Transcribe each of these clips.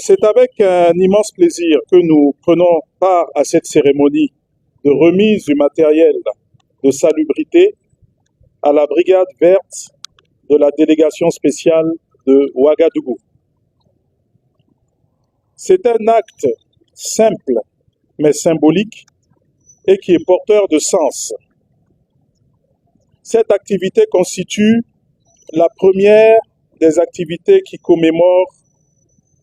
C'est avec un immense plaisir que nous prenons part à cette cérémonie de remise du matériel de salubrité à la brigade verte de la délégation spéciale de Ouagadougou. C'est un acte simple mais symbolique et qui est porteur de sens. Cette activité constitue la première des activités qui commémorent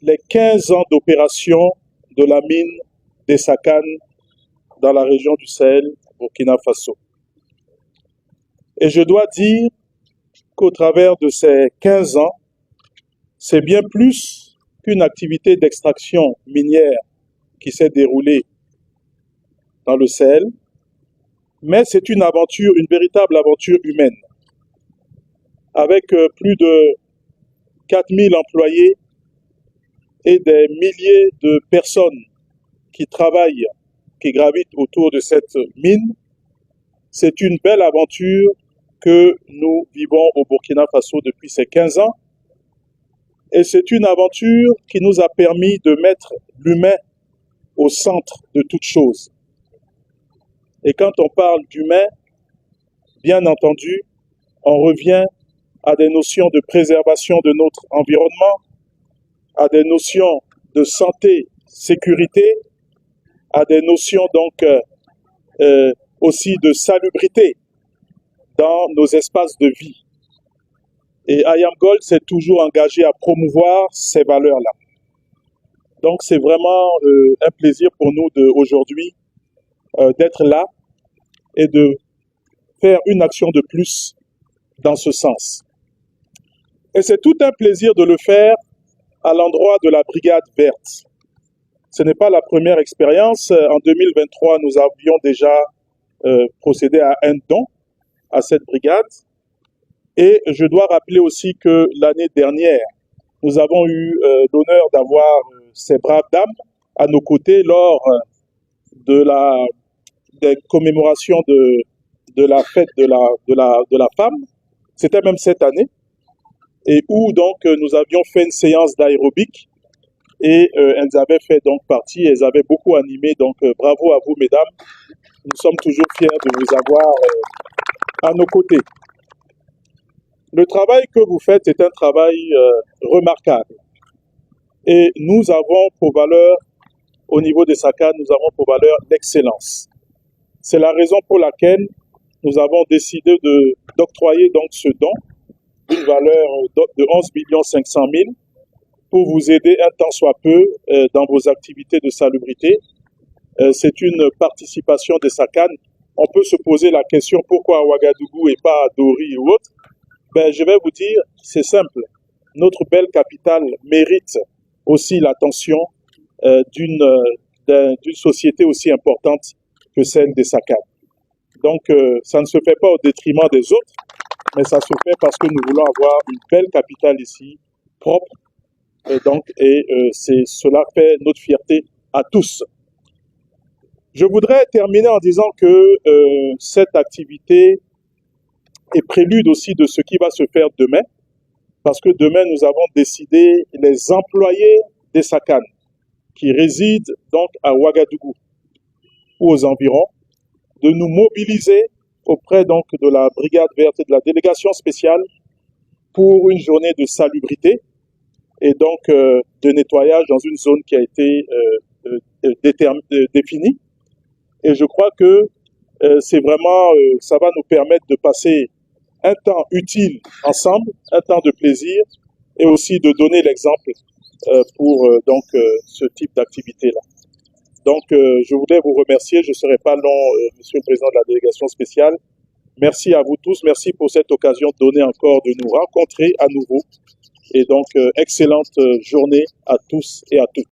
les 15 ans d'opération de la mine d'Essakane dans la région du Sahel, Burkina Faso. Et je dois dire qu'au travers de ces 15 ans, c'est bien plus qu'une activité d'extraction minière qui s'est déroulée dans le Sahel, mais c'est une aventure, une véritable aventure humaine, avec plus de 4000 employés et des milliers de personnes qui travaillent, qui gravitent autour de cette mine. C'est une belle aventure que nous vivons au Burkina Faso depuis ces 15 ans. Et c'est une aventure qui nous a permis de mettre l'humain au centre de toute chose. Et quand on parle d'humain, bien entendu, on revient à des notions de préservation de notre environnement, à des notions de santé, sécurité, à des notions donc aussi de salubrité dans nos espaces de vie. Et IAM Gold s'est toujours engagé à promouvoir ces valeurs-là. Donc c'est vraiment un plaisir pour nous aujourd'hui d'être là et de faire une action de plus dans ce sens. Et c'est tout un plaisir de le faire à l'endroit de la brigade verte. Ce n'est pas la première expérience. En 2023, nous avions déjà procédé à un don à cette brigade. Et je dois rappeler aussi que l'année dernière, nous avons eu l'honneur d'avoir ces braves dames à nos côtés lors des commémorations de la fête de la femme. C'était même cette année. Et où donc nous avions fait une séance d'aérobic et elles avaient fait donc partie, elles avaient beaucoup animé, donc bravo à vous mesdames, nous sommes toujours fiers de vous avoir à nos côtés. Le travail que vous faites est un travail remarquable et nous avons pour valeur, au niveau des SACAN, nous avons pour valeur l'excellence. C'est la raison pour laquelle nous avons décidé d'octroyer donc ce don d'une valeur de 11 500 000 pour vous aider un tant soit peu dans vos activités de salubrité. C'est une participation des SACAN. On peut se poser la question pourquoi à Ouagadougou et pas à Dori ou autre. Ben, je vais vous dire, c'est simple. Notre belle capitale mérite aussi l'attention d'une société aussi importante que celle des SACAN. Donc, ça ne se fait pas au détriment des autres, mais ça se fait parce que nous voulons avoir une belle capitale ici, propre, cela fait notre fierté à tous. Je voudrais terminer en disant que cette activité est prélude aussi de ce qui va se faire demain, parce que demain nous avons décidé, les employés des SACAN qui résident donc à Ouagadougou ou aux environs, de nous mobiliser auprès donc de la brigade verte et de la délégation spéciale pour une journée de salubrité et donc de nettoyage dans une zone qui a été définie. Et je crois que c'est vraiment, ça va nous permettre de passer un temps utile ensemble, un temps de plaisir et aussi de donner l'exemple pour ce type d'activité-là. Donc, je voulais vous remercier. Je ne serai pas long, Monsieur le Président de la délégation spéciale. Merci à vous tous. Merci pour cette occasion donnée encore de nous rencontrer à nouveau. Et donc, excellente journée à tous et à toutes.